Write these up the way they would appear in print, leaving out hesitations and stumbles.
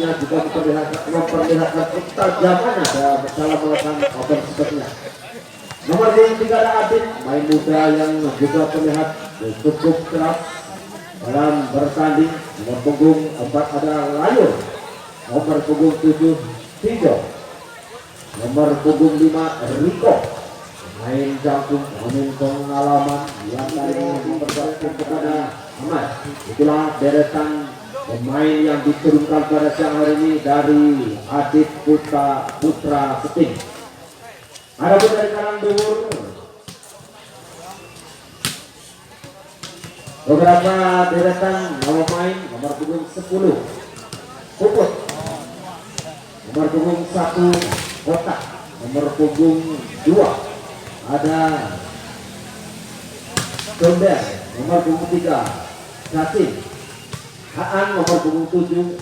pastinya juga memperlihatkan ketajamannya dalam melakukan operasinya. Nomor 3 ada Adit, main muda yang juga terlihat cukup keras dalam bertanding. Nomor punggung 4 ada Layur, nomor punggung 7 Tijo, nomor punggung 5 Riko, main jangkung, main pengalaman yang tadi mempersiapkan kepada Ahmad. Itulah deretan pemain yang diturunkan pada siang hari ini dari Adit Putra Seting. Ada pun dari Karangduwur beberapa deretan nama main. Nomor punggung 10 Puput, nomor punggung 1 Kotak, nomor punggung 2 ada Gomber, nomor punggung 3 Cacing, Haan nomor punggung 7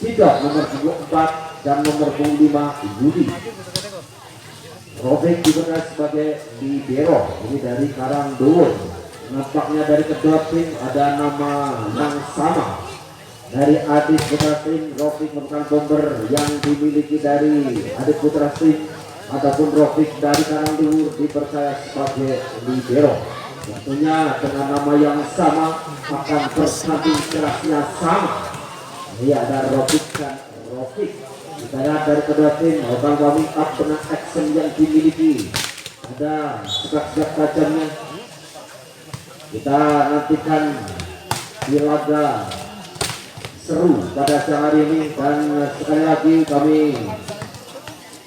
Sidok, nomor punggung 4 dan nomor punggung 5 Yudi. Robek juga sebagai libero, ini dari Karangduwur. Nampaknya dari kedua tim ada nama yang sama. Dari Adit Putra Tim, Rofik merupakan bomber yang dimiliki dari Adit Putra Tim, ataupun Rofik dari Karangduwur dipercaya sebagai libero. Tentunya dengan nama yang sama akan bersanding kerasnya sama. Ini ada Rofik dan Rofik. Kita lihat dari kedua tim melakukan warming up dengan action yang dimiliki. Ada sekat-sekat tajamnya. Kita nantikan di laga seru pada siang hari ini, dan sekali lagi kami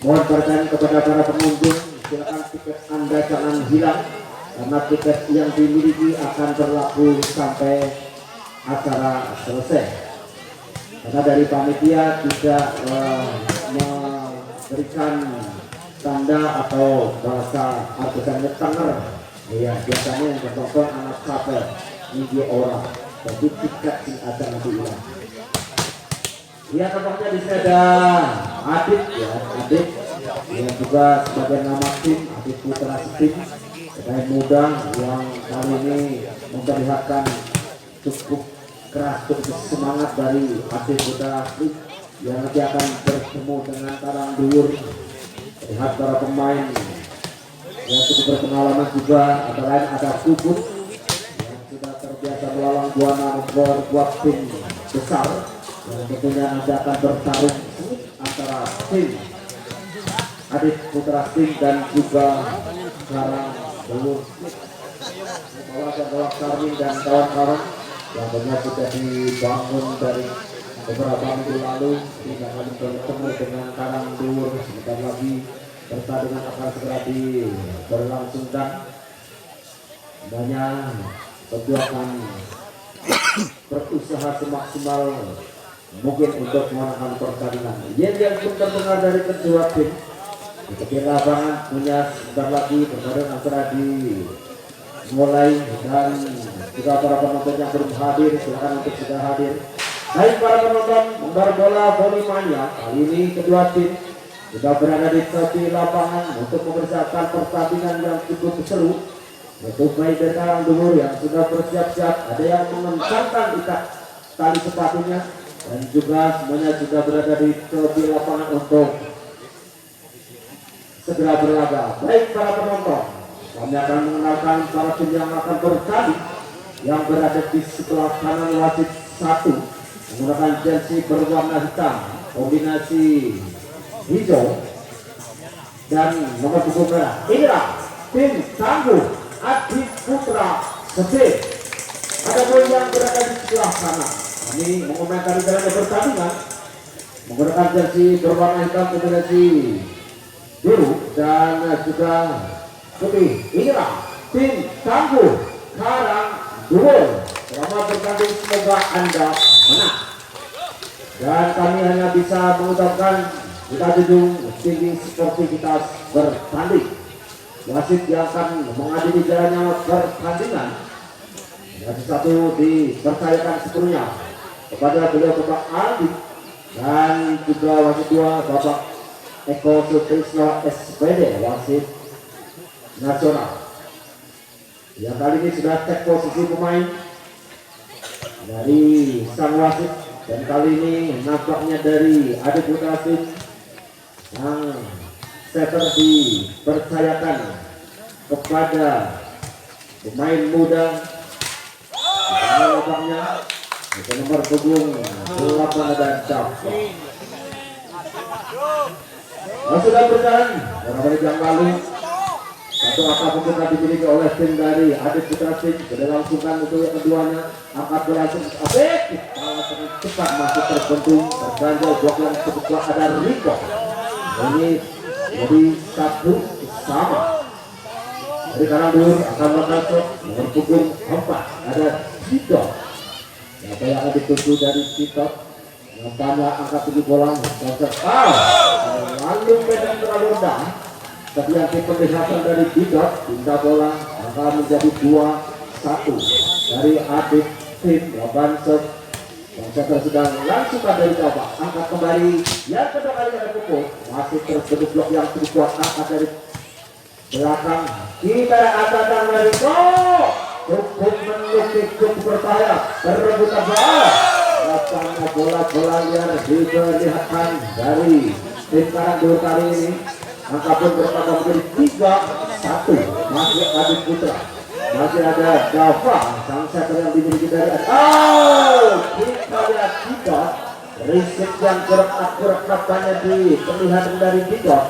mohon perhatian kepada para pengunjung, silakan tiket Anda jangan hilang karena tiket yang dimiliki akan berlaku sampai acara selesai. Karena dari panitia tidak memberikan tanda atau bahasa artisannya tenger. Iya, biasanya yang bertonton anak saper minggu orang. Jadi tiket ada nanti hilang. Iya, tampaknya di sini ada Adit ya, Adit yang juga sebagai nama tim Adit Putra Seting, pemain muda yang kali ini memperlihatkan cukup keras, cukup semangat dari Adit Putra Seting yang nanti akan bertemu dengan Karangduwur. Lihat para pemain yang cukup berpengalaman juga, antara lain ada Puput yang sudah terbiasa melawan buat tim besar, yang tentunya nanti akan bertarung antara tim Adit Putra Seting dan juga Karangduwur. Bawah Karmin dan kawan-kawan yang benar sudah dibangun dari beberapa minggu lalu, tidak akan bertemu dengan Karangduwur. Sebentar lagi pertandingan akan segera diberlangsungkan. Banyak tentu akan berusaha semaksimal mungkin untuk memenangkan pertandingan. Yang pun terdengar dari kedua tim. Di lapangan punya sebentar lagi pertandingan akan dimulai, dan juga para penonton yang belum hadir silakan untuk sudah hadir. Baik para penonton membar bola voli mania, kali ini kedua tim sudah berada di tepi lapangan untuk mempersiapkan pertandingan yang cukup seru. Untuk baik dari Karangduwur yang sudah bersiap-siap, ada yang mengencangkan ikat tali sepatunya, dan juga semuanya sudah berada di tepi lapangan untuk segera berlaga. Baik para penonton, kami akan mengenalkan para tim yang akan bertanding, yang berada di sebelah kanan wasit 1 menggunakan jersey berwarna hitam kombinasi hijau dan nomor punggung merah. Inilah tim tangguh Adit Putra Seting. Ada pun yang berada di sebelah kanan, kami mengomentari jalannya pertandingan menggunakan jersey berwarna hitam kombinasi biru dan juga putih. Inilah tim tangguh Karangduwur. Selamat bertanding, semoga Anda menang. Dan kami hanya bisa mengucapkan kita junjung tinggi sportivitas bertanding. Wasit yang akan mengadili jalannya pertandingan, yang satu dipercayakan sepenuhnya kepada beliau Bapak Adit, dan juga wasit 2 Bapak Eko Sutrisno SPD, wasit nasional, yang kali ini sudah cek posisi pemain dari sang wasit Dan kali ini nampaknya dari Adi Putra Tim yang setter dipercayakan kepada pemain muda. Nampaknya itu nomor punggung 8 ada Jaffa. Sudah berjalan beberapa menit yang lalu. Satu angka pembuka dimiliki oleh tim dari Adi Putra Tim. Sudah langsungkan untuk yang keduanya. Angkat berlangsung Apik. Sangat cepat masuk terbentuk. Terganjal blok yang cukup kuat ada Riko. Ini jadi satu sama. Dari kanan dulu akan masuk nomor punggung 4 ada Tito. Siapa yang akan dituju dari Tito? Yang banyak angkat tinggi bola. Lalu medan terlalu rendah. Tapi yang diperlihatkan dari Bidot, pindah bola akan menjadi 2-1 dari Adit Tim Banser. Banser sedang langsung dari coba angkat kembali yang kedua kali ada pukul masih terbentuk blok yang cukup kuat angkat dari belakang kita akan dari cukup menukik cukup berbahaya perebutan bola rasanya bola-bola yang diperlihatkan dari tim Karang dua kali ini. Angka pun bertambah menjadi 3-1 masih Adit Putra. Masih ada Jaffa sang setter yang dimiliki dari kita lihat Tito. Risik yang gerak-gerak banyak diperlihatkan dari Tito.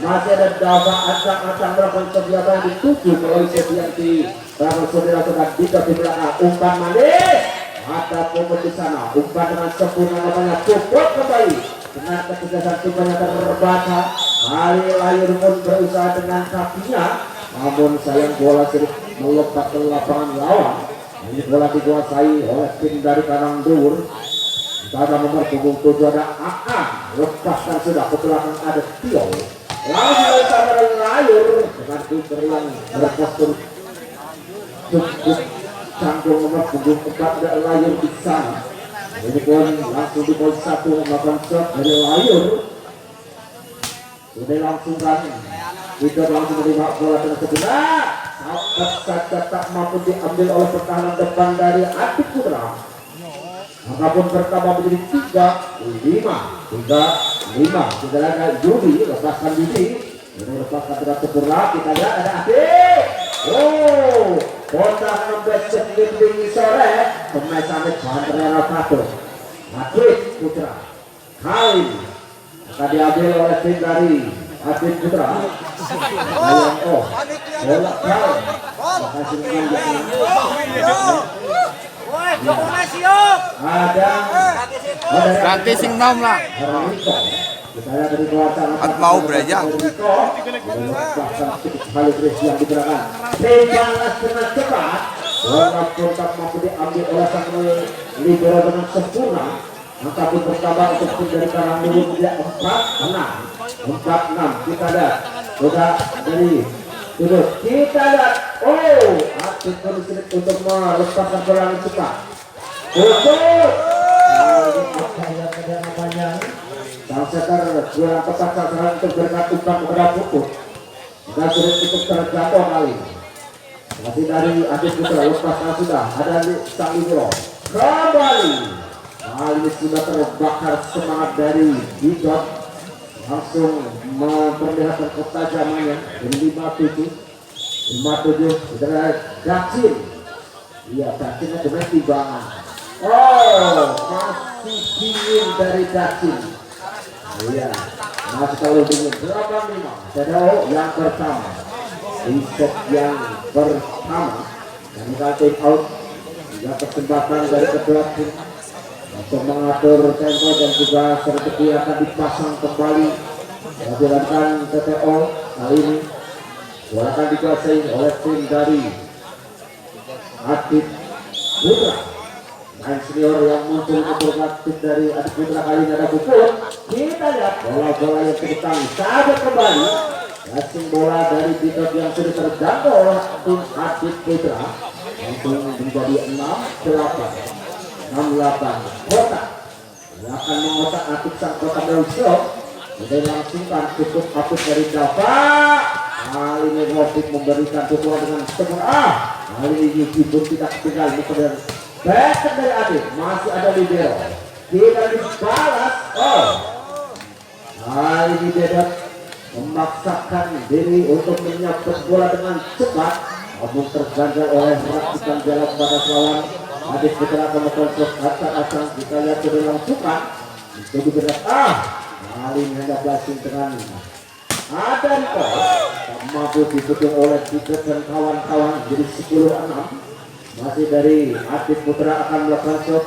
Masih ada Jaffa acang-acang melakukan kegiatan yang dituju ke Oisep yang di belakang saudara-saudara Tito di belakang umpan manis. Ada pun di sana umpan dengan sempurna namanya cukup kembali dengan ketegasan tubuhnya terbaca. Kali layar pun berusaha dengan kakinya, namun sayang bola sedikit melompat ke lapangan lawan. Ini bola dikuasai oleh tim dari Karang Dur. Pada nomor punggung 7 ada AA, lepaskan sudah ke belakang ada Tio. Langsung dari sana layar dengan kiper yang berpostur cukup canggung nomor punggung 4 ada layar di sana. Ini pun langsung di poin 1 melakukan shot dari layar. Sudah langsung kan kita langsung menerima bola dengan sebenar saja tak mampu diambil oleh pertahanan depan dari Adit Putra. Angka pun bertambah menjadi 3-5 tidak ada Yudi lepaskan Yudi ini lepaskan tidak sempurna. Kita lihat ada Adit kontak nembes sedikit sore pemain Samit Bandera satu Adit Putra kali akan diambil oleh tim dari Adit Putra. Bola kau ada ganti sing nom lah. At mau berajang. Yang digerakkan dengan cepat. Bola kontak mampu diambil oleh sang libero dengan sempurna. Maka pun bertambah untuk tim dari Karang Dur tidak 4-6 kita lihat sudah dari terus kita lihat Adit terus untuk melepaskan bola yang cepat untuk yang namanya sang setter kurang tepat sasaran untuk berkat umpan kepada pukul dan sudah cukup terjatuh kali masih dari Adit Putra lepaskan sudah ada sang libero kembali. Hal ini sudah terbakar semangat dari Bidot langsung memperlihatkan ketajamannya di 57 sudah Dacin. Iya Dacinnya benar timbangan. Masih dingin dari Dacin. Iya masih kalau dingin 8-5 Shadow yang pertama di set yang pertama dan kita out juga kesempatan dari kedua tim untuk mengatur tempo dan juga strategi akan dipasang kembali dilakukan TTO kali ini bola akan dikuasai oleh tim dari Adit Putra main senior yang muncul untuk tim dari Adit Putra kali ini ada pukul kita lihat bola-bola yang tertang sahabat kembali passing bola dari Bidot yang sudah terjangkau oleh tim Adit Putra langsung menjadi 6-8 kota yang akan mengotak atik sang kota Belso. Sudah langsungkan cukup apus dari Jaffa. Kali ini Rofik memberikan pukulan dengan sempurna. Kali ini Yuki pun tidak ketinggalan. Kemudian back dari Adit masih ada libero tidak dibalas. Oh, nah ini Dedet memaksakan diri untuk menyabet bola dengan cepat, namun terganjal oleh rakitan jalan pada lawan. Adit Putra kemudian acak-acak kita lihat sudah langsukan jadi berat. Kali ini hanya blasting dengan ada Riko tak mampu dibedung oleh Didot dan kawan-kawan jadi 10-6. Masih dari Adit Putra akan melakukan shot.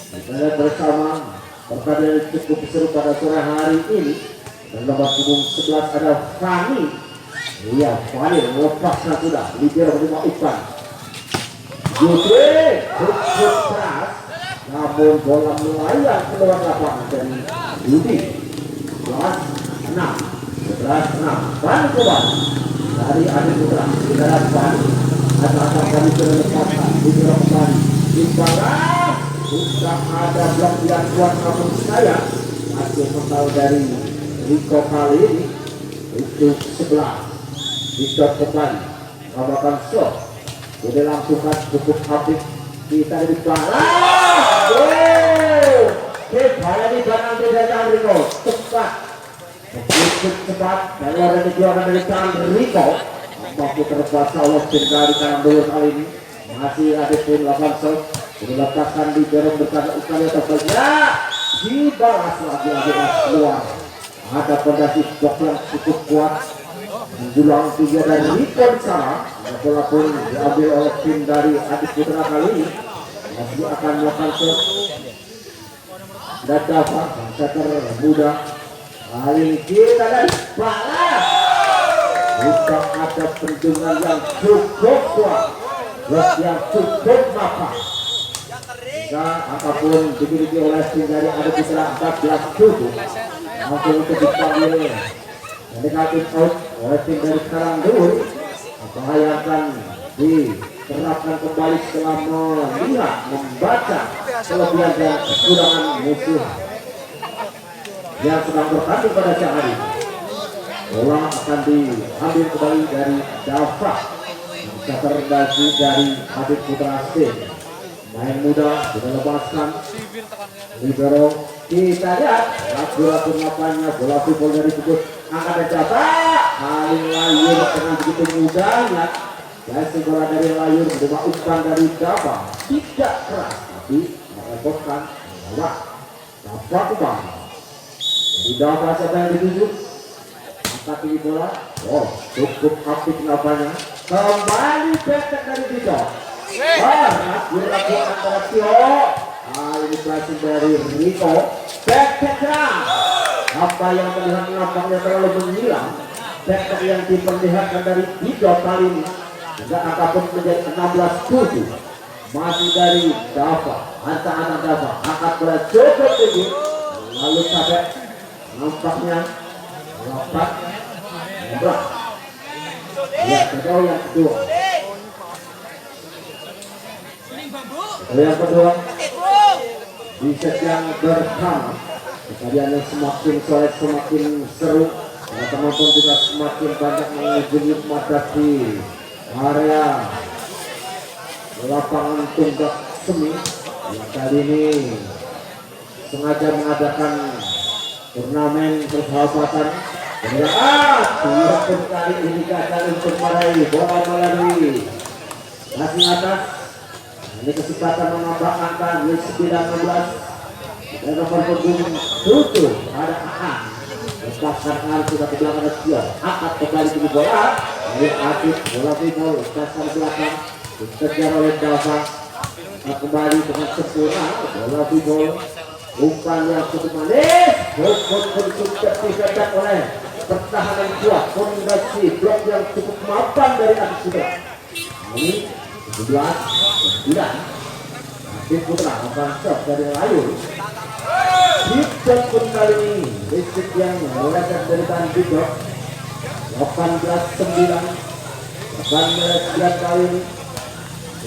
Kita lihat bersama pertandingan cukup seru pada sore hari ini. Dan nomor punggung 11 ada Fani. Iya, Fani melepaskan sudah libero menerima Ipan. Yudhe cukup keras, namun bola melayang keluar lapangan dari Yudi. 11-6 Fani kembali dari Adit Putra. Kita lihat Fani akan kami sudah lepaskan libero kembali. Imbalan sudah ada blok yang kuat, namun saya masih mental dari Riko kali ini itu 11 Didot kembali melakukan shot. Jadi langsungkan cukup habis kita dibalas. Kembali di belakang dari Riko cepat begitu cepat dan luar dikeluarkan dari tangan Riko. Mampu terbaca oleh dari kanan dulu kali ini. Masih ada pun melakukan shot. Dilepaskan di dorong berkata ukali atau banyak dibalas lagi keluar. Ada fondasi blok yang cukup kuat menjulang 3 dari Riko di sana. Bola pun diambil oleh tim dari Adit Putra kali ini. Masih akan melakukan shot dan dapat setter muda. Kali ini kita dari balas. Bukan ada perjuangan yang cukup kuat, blok yang cukup mapan. Apapun dimiliki oleh tim dari Adit Putra 14-7. Langsung untuk dipanggil negatif out oleh tim dari Karangdul. Membahayakan diterapkan kembali setelah melihat membaca kelebihan dan kekurangan musuh yang sedang bertanding pada siang hari. Bola akan diambil kembali dari Dava. Terendasi dari Adit Putra Stin. Main muda sudah lepaskan libero. Kita lihat bola pengapannya, bola pukul dari Didot angkat dan jatah. Kali layur dengan begitu mudahnya. Kasih bola dari layur menerima umpan dari Dava. Tidak keras tapi merepotkan lawan. Dava kembali. Jadi Dava siapa yang dituju? Angkat ini bola. Oh, cukup aktif kenapanya. Kembali petek dari Didot. Dilakukan antara Tio. Ini berhasil dari Riko. Petek apa yang terlihat nampaknya terlalu menghilang. Petek yang diperlihatkan dari Didot kali ini hingga angka pun menjadi 16-7. Masih dari Dava. Anak Dava angkat bola cukup tinggi. Lalu sampai nampaknya dapat berat. Ya, kedua yang kedua. Yang kedua di set yang bersama kejadian yang semakin solid, semakin seru. Penonton juga semakin banyak mengunjungi memasuki area lapangan tunggak semi yang kali ini sengaja mengadakan turnamen persahabatan. Tidak pun kali ini gagal untuk meraih bola melalui kasih atas. Ini kesempatan menambah angka 9-16 dan nomor punggung 7 ada Aan. Lepaskan Aan sudah ke belakang Sion. Angkat kembali ke bola. Dari Adit bola final lepaskan belakang dikejar oleh Dava. Kembali dengan sempurna bola final. Umpan yang cukup manis. Pun sudah digadak oleh pertahanan kuat. Fondasi blok yang cukup mapan dari Adit Putra. Ini 17-9. Adit Putra akan shot dari layur. Didot pun kali ini listrik yang meledak dari tangan Didot. 18-9. 18 kali ini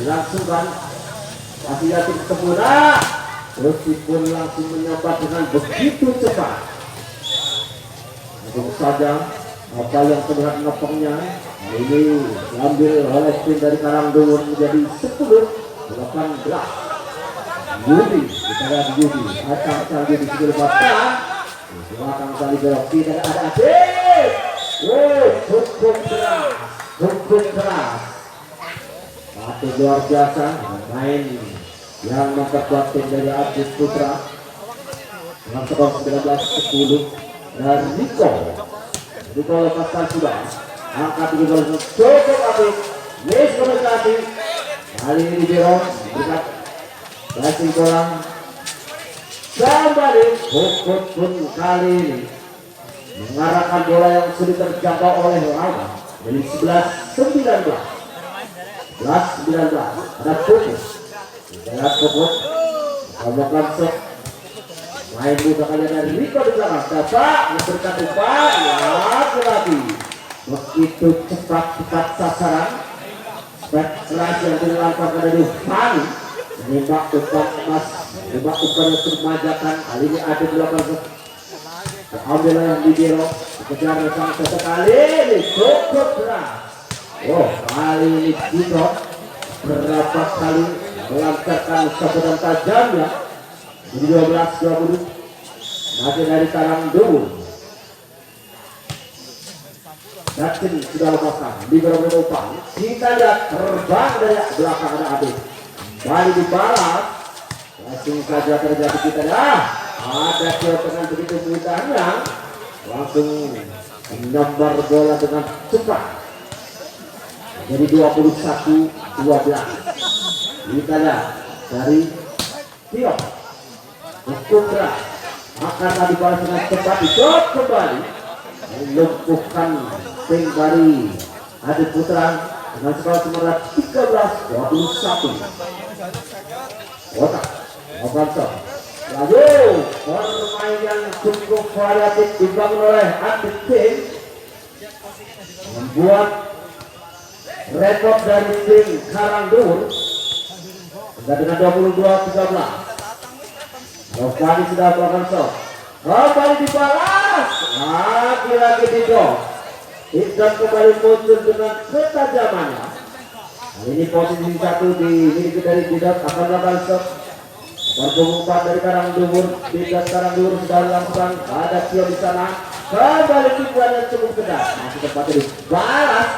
dilangsungkan. Masih yakin sempurna. Terus pun langsung menyobat dengan begitu cepat. Tentu saja apa yang terlihat nepangnya ini diambil oleh tim dari Karangdul menjadi 10-18. Yudi, kita lihat Yudi, acang Yudi sudah lepaskan. Belakang kali belok tidak ada Adit. Cukup keras. Satu luar biasa main yang memperkuat tim dari Adit Putra dengan skor 19-10 dan Niko lepaskan sudah angkat 13 cukup apik miskomunikasi kali ini Biro berikan passing bola kembali Hukut pun kali ini mengarahkan bola yang sulit terjangkau oleh lawan dari 11-19 ada fokus lihat fokus kalau langsung main muda kalian dari Riko di belakang dapat memberikan umpan lagi begitu cepat sasaran kelas yang dilakukan dari Fani menembak umpan emas menembak umpan yang termajakan kali ini ada dilakukan diambil yang di Biro dikejar sang sesekali ini cukup keras kali ini Biro berapa kali melancarkan sabetan tajamnya jadi 12-20 masih dari Karangdung. Datin sudah lepaskan di beberapa umpan kita lihat terbang dari belakang ada Adit balik dibalas langsung saja terjadi kita ada ketengan begitu mudahnya langsung menyambar bola dengan cepat jadi 21-12 kita lihat dari Tio Putra akan dibalas dengan cepat dijot kembali melumpuhkan tim dari Adit Putra dengan skor 13-21 otak Obanto lalu permain yang cukup variatif dibangun oleh Adit tim membuat rekor dari tim Karangdur dengan 22-13 Rofani sudah melakukan shot kembali dibalas lagi Didot Iksan kembali muncul dengan ketajamannya kali ini posisi satu dimiliki dari Didot akan melakukan shot berumpan dari Karangdur Didot Karangdur sudah langsung ada Tio di sana kembali tipuan yang cukup keras masih tempatnya dibalas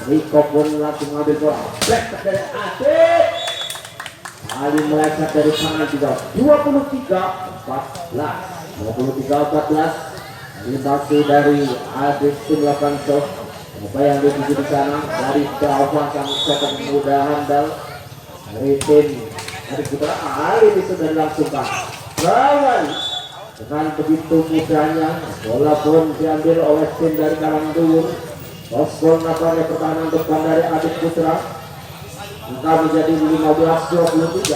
Niko pun langsung mengambil bola back dari Adit kali meleset dari tangan juga 23-14 ini masih dari Adit tim 8 shot apa yang dituju di sana dari Dawan sang second muda handal dari tim Adit Putra kali ini sudah dilangsungkan lawan dengan begitu mudahnya bola pun diambil oleh tim dari Karangdur poskon nampaknya pertahanan depan dari Adit Putra kita menjadi 15-23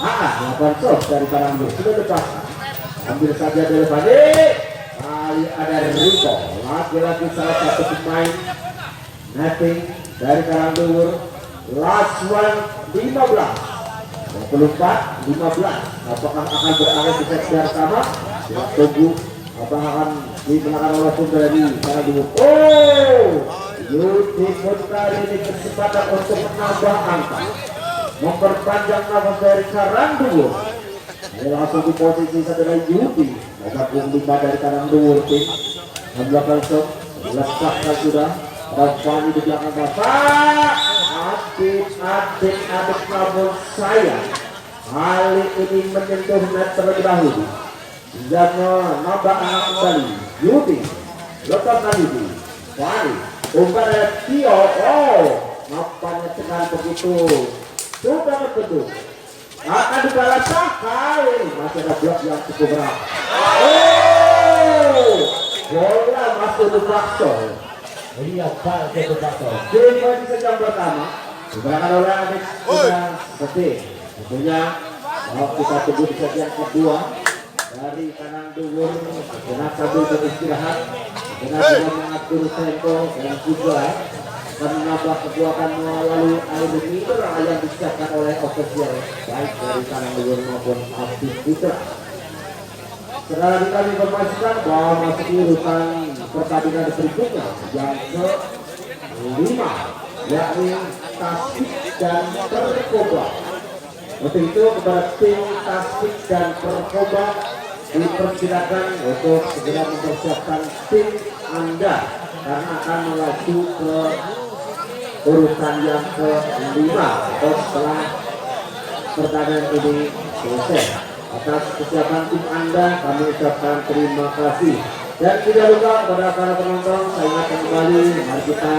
lakukan shot dari Karangdur sudah dipasang ambil saja dari balik kali ada Riko lagi-lagi salah satu pemain netting dari Karangdur last one 15 apakah akan berakhir di set yang sama kita tunggu apakah akan dimenangkan oleh tim dari Karangdur Yudi Putra ini kesempatan untuk menambah angka memperpanjang nafas dari Karangdur langsung di posisi satu dari Yudi menggabung 5 dari Karangdur tim membelakang shot lepaskan sudah dan Fani di belakang bapak Adit namun sayang kali ini menyentuh net terlebih dahulu hingga menambah anak kembali Yudi lepaskan Yudi Fani umpan dari Tio nampaknya tekan begitu sudah betul akan dibalas kali masih ada blok yang cukup berat bola masuk ke Bakso lihat balik ke Bakso di posisi jam pertama diberikan oleh Adit sudah seperti tentunya kalau kita tunggu di set yang kedua dari Karangdur dengan sambil beristirahat dengan juga mengatur tempo dan juga akan menambah kekuatan melalui air meter yang disiapkan oleh ofisial baik dari Karangdur maupun Adit Putra. Setelah kami informasikan bahwa masuk di urutan pertandingan berikutnya yang ke-5 yakni Tasik dan Terkoba. Untuk itu kepada tim Tasik dan Perkoba dipersilakan untuk segera mempersiapkan tim Anda karena akan melaju ke urutan yang kelima atau setelah pertandingan ini selesai. Atas kesiapan tim Anda kami ucapkan terima kasih. Dan tidak lupa kepada para penonton, saya ingatkan kembali, mari kita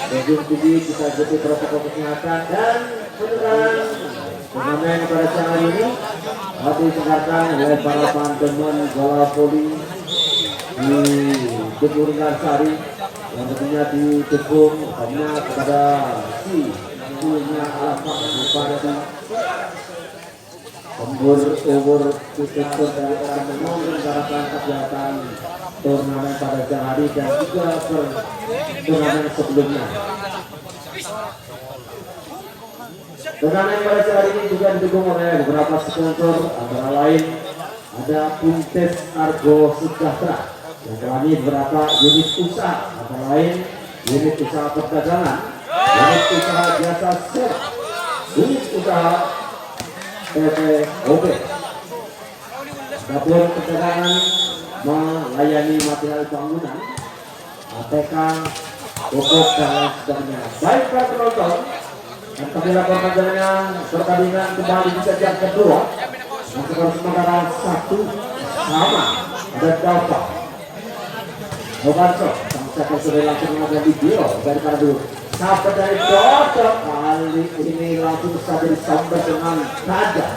menjunjung tinggi, kita ikuti protokol kesehatan dan penegakan turnamen pada siang hari ini diselenggarakan oleh para teman bola voli di Jemur Garsari yang tentunya didukung hanya kepada si punya alamat Bupati umur tutup dari orang menyelenggarakan kegiatan turnamen pada siang hari dan juga turnamen sebelumnya. Turnamen pada siang hari ini juga didukung oleh beberapa sponsor, antara lain ada Puntes Argo Sejahtera yang melayani beberapa unit usaha, antara lain unit usaha perdagangan, unit usaha jasa ser, unit usaha PPOB. Dapur perdagangan melayani material bangunan, ATK, pokok dan lain sebagainya. Baik para penonton, dan kami laporkan jalannya pertandingan kembali di set yang kedua. Dan skor sementara 1-sama. Ada Dalfa Obanso, sang sepak sudah langsung mengambil video dari para dulu. Sampai dari Dodok kali ini langsung saja disambut dengan tajam.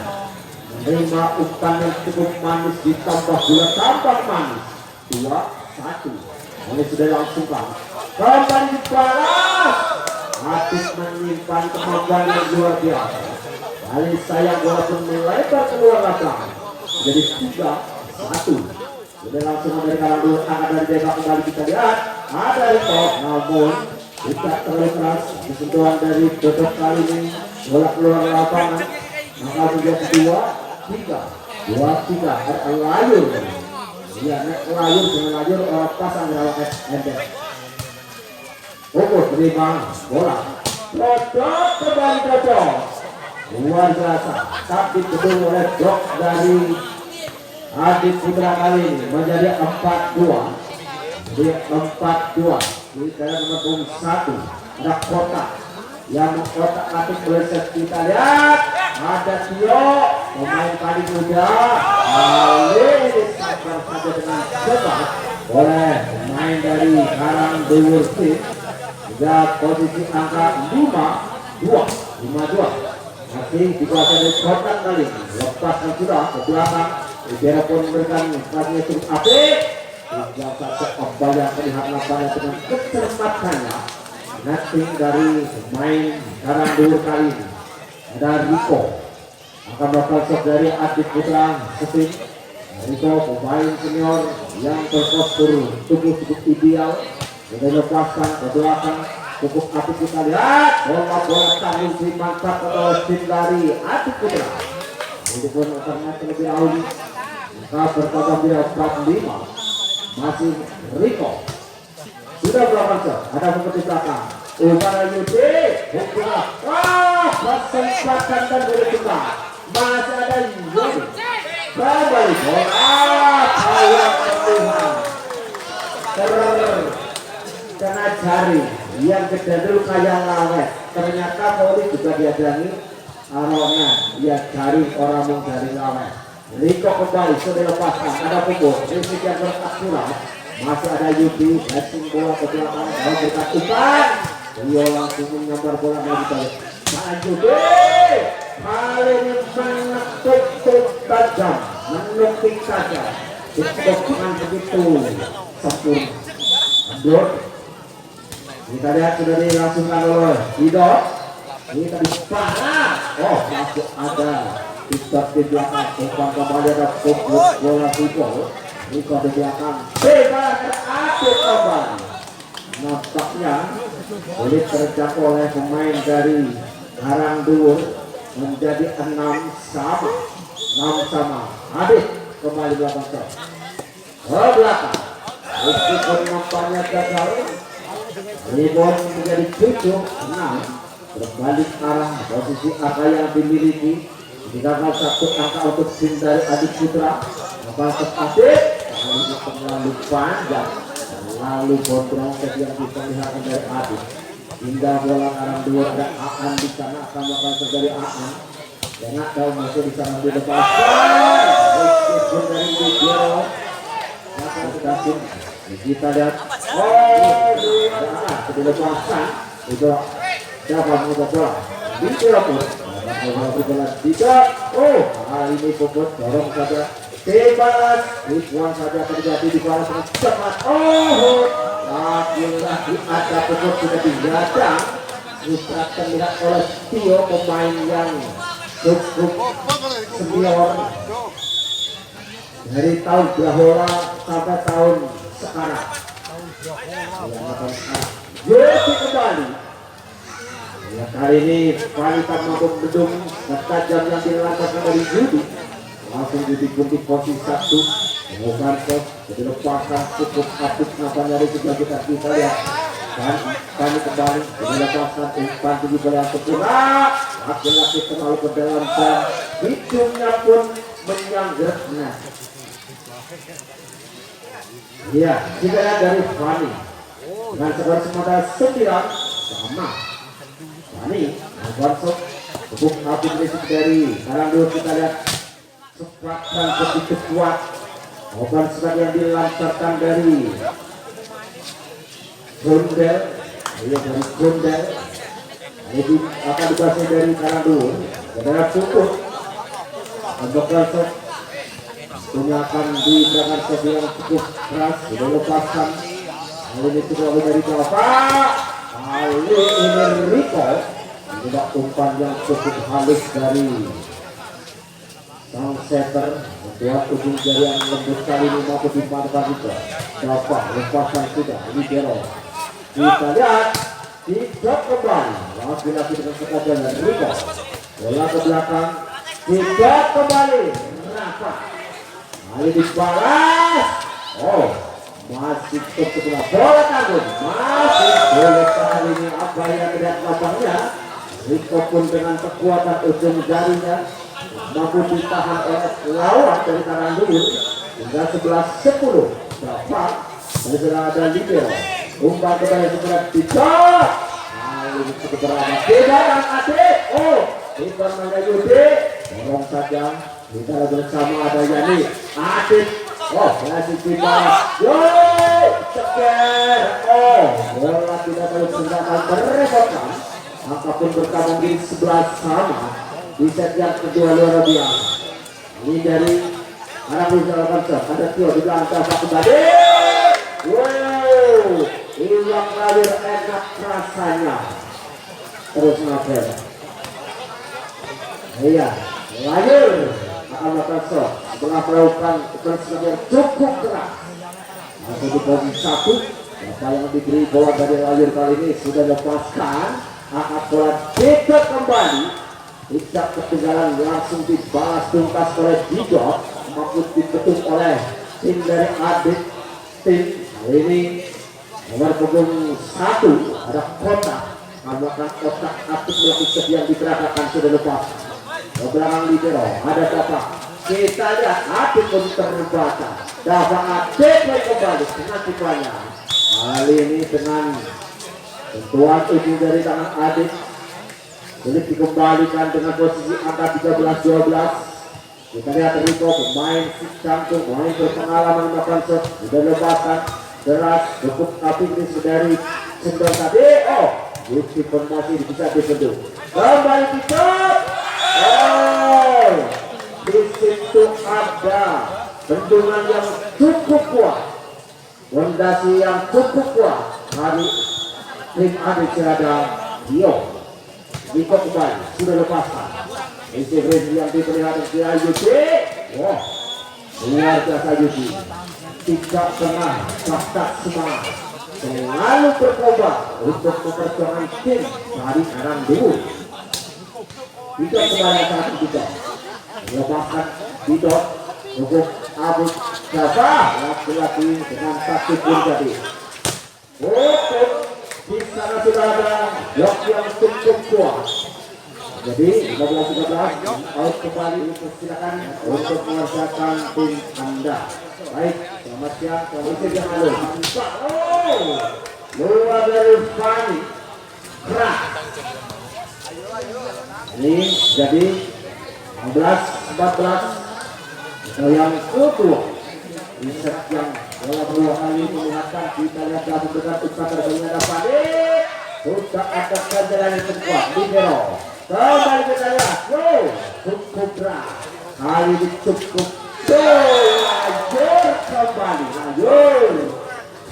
Menerima umpan yang cukup manis ditambah gula tambah manis. 2-1. Ini sudah langsung kan. Kembali dibalas. Habis menyimpan kemampuan yang luar biasa. Kali sayang bola pun melebar keluar lapangan. Jadi 3-1. Sudah langsung memberikan dulu akan dari bebas kembali kita lihat. Ada Rito, namun tidak terlalu keras. Sentuhan dari Dodok kali ini bola keluar lapangan. Maka menjadi 2-3. Ada layur. Iya, layur dengan layur pasang dalam endek. Fokus terima bola. Dodok kembali Dodok. Luar biasa. Tapi kedua oleh blok dari Adit Putra kali ini menjadi 4-2. Jadi 4-2. Di dalam nomor 1 ada kotak yang kotak atik meleset. Kita lihat ada Tio pemain tadi muda. Kali ini sabar saja dengan cepat oleh pemain dari Karang Dewur Tim. Juga posisi angka 5-2 masih dikuasai dari kotak kali ini. Lepaskan sudah ke belakang. Ibera pun memberikan kasihnya cukup apik. Tidak satu kembali yang terlihat lapangan dengan kecermatannya. Netting dari pemain Karang Dewur kali ini ada Riko. Akan bakal shot dari Adit Putra Seping. Riko pemain senior yang berpostur tubuh cukup ideal. Sudah lepaskan ke belakang. Cukup apik kita lihat. Bola tanggung dimanfaatkan oleh tim dari Adit Putra. Ini pun akan terlebih dahulu. Maka berkata dia 4-5. Masih Riko. Sudah berapa shot? Ada seperti belakang. Upara Yudi. Kesempatan dan boleh kita. Masih ada Yudi. Kembali bola. Tawuran Tuhan. Kena jari. Yang gede dulu kayak lawet. Ternyata Poli juga diadangi aromnya. Ya jari orang mau jari lawet. Riko kembali sudah lepaskan. Ada pukul. Risik yang berkat kurang. Masih ada Yudi. Passing bola ke belakang. Kalau berkat umpan. Beliau langsung menyambar bola dari balik. Nah Yudi. Kali ini menekuk tajam. Menukik saja. Cukup dengan begitu sempurna. Ambil. Kita lihat sudah dilangsungkan oleh Hidot. Ini tadi parah. Oh masuk ada Hidot di belakang. Umpan kembali ada fokus bola Riko. Riko di belakang. Bebas terakhir kembali. Nampaknya sulit terjangkau oleh pemain dari Karang Dewur. Menjadi 6-sama. Habis kembali belakang shot. Ke belakang. Meskipun nampaknya gagal. Rebound menjadi 7-6. Berbalik arah posisi angka yang dimiliki tinggalkan satu angka untuk tim dari Adit Putra. Maka Adit terlalu panjang, terlalu gondrong yang bisa dilihat dari Adit. Hingga bola arah dua ada Aan di sana akan melakukan terjadi Aan. Jangan tahu masih di sana dilepaskan. Meskipun dari Bigero, kita lihat. Dilepaskan itu dapat mengubah bola. Bigero pun bola tidak. Kali ini Bobot dorong saja. Bebas, Ridwan saja terjadi di bola sangat cepat. Lagi-lagi ada Bobot sudah digadang. Sudah terlihat oleh Tio, pemain yang cukup senior dari tahun Brahola sampai tahun sekarang. Yosi kembali. Ya, kali ini wanita mampu bendung tajam yang dilakukan dari Yudi. Langsung Yudi pun di posisi satu. Bukan kok, jadi lepaskan cukup aktif nampaknya dari sebelah kita lihat. Dan kami kembali dilepaskan umpan tinggi bola yang sempurna. Laki-laki terlalu ke dalam dan hidungnya pun menyanggernya. Iya, kita lihat dari Fani dengan skor semata 9 sama. Fani Alfonso cukup habis dari sekarang dulu kita lihat cepatan begitu kuat. Open sebagai yang dilancarkan dari Gondel, dari Gondel. Ini akan dikasih dari kanan dulu. Saudara cukup untuk langsung punya akan diberikan sesuatu yang cukup keras. Sudah lepaskan. Kali ini cukup dari Bapak. Kali ini Rico. Tidak umpan yang cukup halus dari sang setter. Membuat ujung jari yang lembut kali ini mampu dimanfaatkan itu. Bapak lepaskan sudah. Ini Gero. Kita lihat. Tidak kembali. Lagi-lagi dengan sekadar Rico. Bola ke belakang. Tidak kembali. Rafa. Kali dibalas. Masih terkena bola tanggung. Masih boleh kali ini apa yang tidak lapangnya. Rico pun dengan kekuatan ujung jarinya mampu ditahan oleh lawan dari kanan dulu. Hingga 11-10. Dapat. Dari sana ada Libero. Umpan kembali sebelah tidak. Kali ini cukup beramat. Tidak dan Adit. Umpan ada Yudi. Dorong saja. Kita bersama ada Yani. Adit. Masih dibalas. Ceker. Bola tidak terlalu sengaja merepotkan. Angka pun bertambah di 11 sama. Di set yang kedua luar biasa. Ini dari anak Rizal Alfonso. Ada Tio di belakang Bapak kembali. Hilang layar enak rasanya. Terus ngapel. Iya, layar akan melakukan shot. Setelah melakukan operasi yang cukup keras. Masih di posisi 1. Bapak yang diberi bola dari layar kali ini sudah lepaskan. Akan bola tidak kembali. Tidak ketinggalan langsung dibalas tuntas oleh Dido. Mampu dipetung oleh tim dari Adit. Tim kali ini nomor punggung 1 ada kotak. Melakukan kotak aktif melakukan yang diberangkatkan sudah lepas. Ke belakang Libero ada Bapak. Kita lihat Adit pun terbaca. Dapat Adit kembali dengan tipanya. Kali ini dengan tentuan ujung dari tangan Adit. Sulit dikembalikan dengan posisi angka 13-12. Kita lihat Rico pemain jantung, pemain berpengalaman melakukan shot. Sudah lepaskan deras cukup tapi ini dari sendok tadi. Bukti formasi bisa dibendung. Kembali tutup. Di situ ada bendungan yang cukup kuat. Fondasi yang cukup kuat. Hari tim Adit Cirada Dio. Rico kembali, sudah lepaskan. Isi Rizky yang diperlihatkan di Ayuti. Luar biasa Ayuti. Tidak pernah patah semangat. Selalu berkobar untuk memperjuangkan tim dari Karang Dewu. Tidak kembali saat itu. Melepaskan Dito untuk Abu Java. Laki-laki dengan satu pun jadi. Di sana sudah ada blok yang cukup kuat. Jadi 15-13 out kembali, silakan untuk mengerjakan tim Anda. Baik, selamat siang, selamat siang halo. Oh, luar dari Fani keras. Ini jadi 15-14 yang kedua. Di set yang bola dua kali melihatkan, kita lihat dalam dekat Ustaz terbanyak dapat sudah ada kejalan yang kuat di Libero. Kembali kita lihat, cukup berat. Kali ini cukup lanjut kembali, lanjut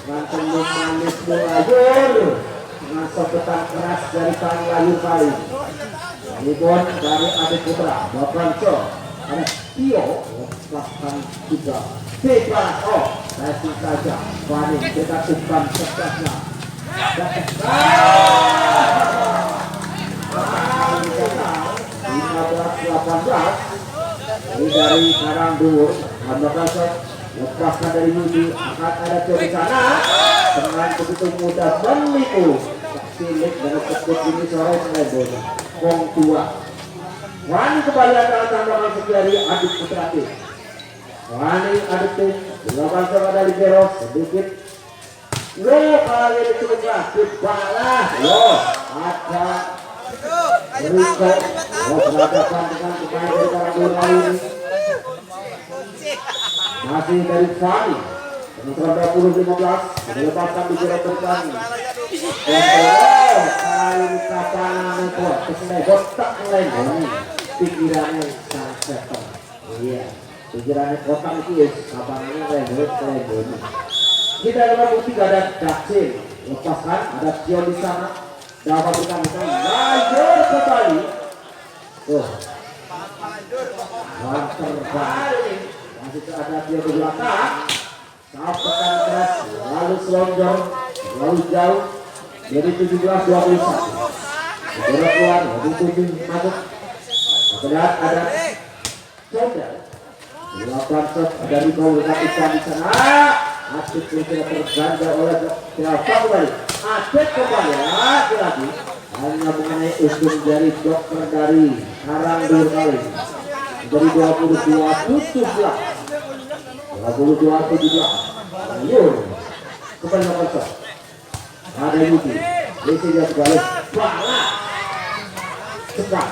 dengan senyum manis lanjut dengan sobetan keras dari tangan Layu kali ini pun dari Adik Putra Bapak ada Tio bahkan juga bebas. Langsung saja Fani kita umpan tegasnya dan 15-18 ini dari Karangdur Hamdakasa lepaskan dari Yudi, akan ada ke sana dengan begitu mudah menipu Silik dan sekut ini sore selebon Kong tua Wani kembali antara tambahan dari Adik Putrati. Wani Adik tim dilakukan sama dari Libero sedikit kali ini cukup keras balas ada Riko berhadapan dengan pemain dari Karangdur kali ini masih dari Fani dengan 20-15 dilepaskan di jalan depan. Kali ini kapanan membuat kesenai kotak melenggang pikirannya sangat setan. Iya, pikirannya kotak itu ya kapanannya melenggang. Kita dapat bukti gak ada Daksin lepaskan, ada Tio di sana dapat berkaitan lanjut kembali. Terbalik masih ada Tio di belakang. Sapetan keras lalu selonjor lalu jauh jadi 17-21 keluar lebih 7 masuk. Lihat ada Condel dilakukan shot dari gol dekat ikan di sana. Asyik tidak terganda oleh siapa kembali Asyik kembali lagi hanya mengenai ujung jari dokter dari Karangdur kali dari 22-17 ayo kembali ke pasar ada Yudi Lisi dia sebalik balas cepat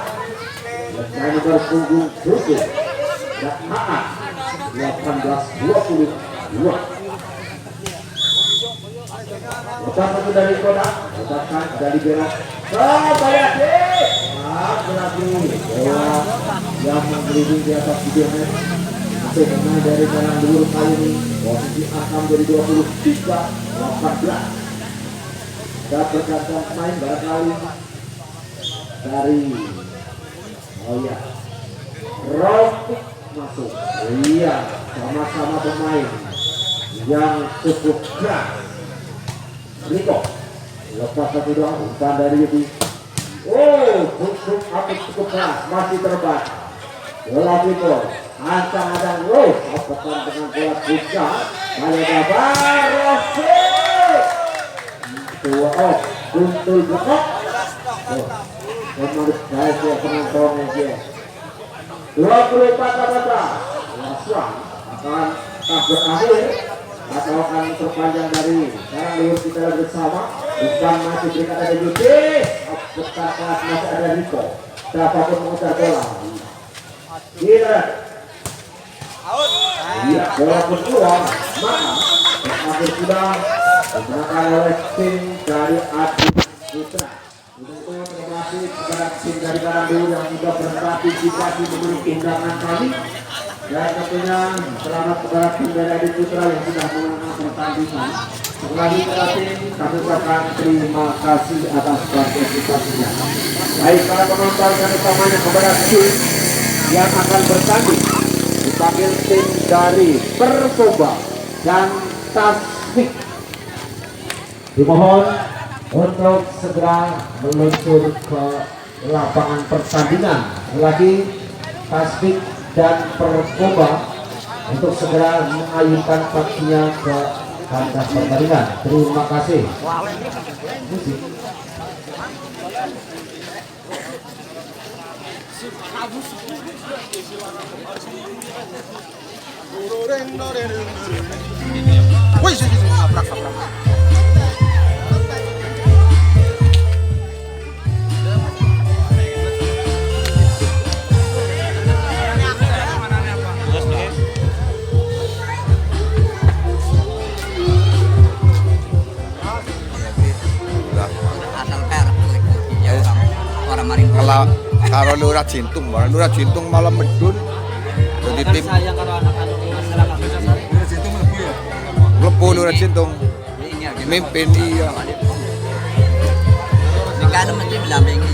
dan berpunggung Susu dan Haan 18-22 lepas satu dari Kodak lepaskan dari Berok Bayati lagi bola yang menggelinding di atas videonya untuk pemain dari Karangdur kali ini posisi Akam dari 23-18 dan bergantung pemain barangkali dari Rofik masuk. Iya, sama-sama pemain yang cukup keras. Riko lepas satu doang umpan dari Yudi. Cukup keras masih terbang bola Riko ancang ada pekan dengan bola buka hanya dapat Rofik tua Guntul blokok menurut saya dia penontonnya dia 24-18 Laswan akan tak berakhir atau akan terpanjang dari sekarang lihat kita bersama bukan masih berikan ada Yudi pekan kelas masih ada Riko siapapun memutar bola kita iya bola berpeluang maka terakhir sudah digunakan oleh tim dari Adik Putra. Untuk terima kasih kepada tim dari Karangdur yang sudah berpartisipasi memiliki undangan kami dan tentunya selamat kepada tim dari Adik Putra yang sudah menang pertandingan. Sekali lagi kami ucapkan terima kasih atas partisipasinya. Baik para penonton dan utamanya kepada tim yang akan bertanding dipanggil tim dari Pertoba dan Tasbih. Dimohon untuk segera meluncur ke lapangan pertandingan lagi Tasbih dan Pertoba untuk segera mengayunkan kakinya ke kandang pertandingan. Terima kasih. Musik. Wih, nabrak. Asal perak ya orang maring Kalau Lurah Jintung, Lurah Jintung malam medun. Jadi tim sayang karo anak-anak masyarakat Lepo Lurah Jintung. ini Mimpin iya. Ini kan mesti mendampingi